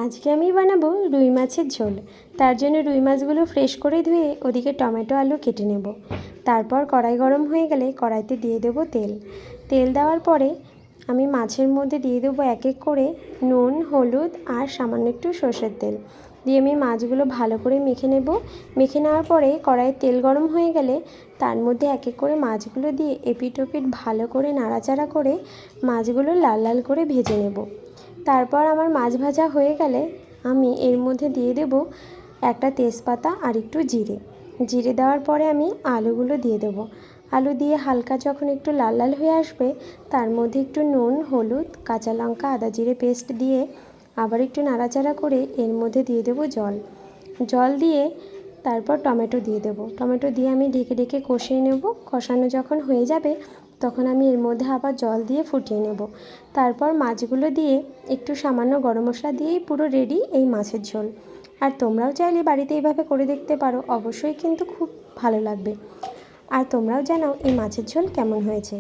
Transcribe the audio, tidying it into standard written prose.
আজকে আমি বানাবো রুই মাছের ঝোল। তার জন্য রুই মাছগুলো ফ্রেশ করে ধুয়ে ওদিকে টমেটো আলু কেটে নেব। তারপর কড়াই গরম হয়ে গেলে কড়াইতে দিয়ে দেবো তেল। তেল দেওয়ার পরে আমি মাছের মধ্যে দিয়ে দেবো এক এক করে নুন, হলুদ আর সামান্য একটু সর্ষের তেল দিয়ে আমি মাছগুলো ভালো করে মেখে নেব। মেখে নেওয়ার পরে কড়াইয়ে তেল গরম হয়ে গেলে তার মধ্যে এক এক করে মাছগুলো দিয়ে এপিট ওপিট ভালো করে নাড়াচাড়া করে মাছগুলো লাল লাল করে ভেজে নেব। তারপর আমার মাছ ভাজা হয়ে গেলে আমি এর মধ্যে দিয়ে দেব একটা তেজপাতা আর একটু জিরে দেওয়ার পরে আমি আলুগুলো দিয়ে দেব। আলু দিয়ে হালকা যখন একটু লাল লাল হয়ে আসবে তার মধ্যে একটু নুন, হলুদ, কাঁচা লঙ্কা, আদা জিরে পেস্ট দিয়ে আবার একটু নাড়াচাড়া করে এর মধ্যে দিয়ে দেব জল দিয়ে তারপর টমেটো দিয়ে দেব। টমেটো দিয়ে আমি ঢেকে ঢেকে কষিয়ে নেব। কষানো যখন হয়ে যাবে তখন আমি এর মধ্যে আবার জল দিয়ে ফুটিয়ে নেব। তারপর মাছগুলো দিয়ে একটু সামান্য গরম মশলা দিয়েই পুরো রেডি এই মাছের ঝোল। আর তোমরাও চাইলে বাড়িতে এইভাবে করে দেখতে পারো, অবশ্যই কিন্তু খুব ভালো লাগবে। আর তোমরাও জানাও এই মাছের ঝোল কেমন হয়েছে।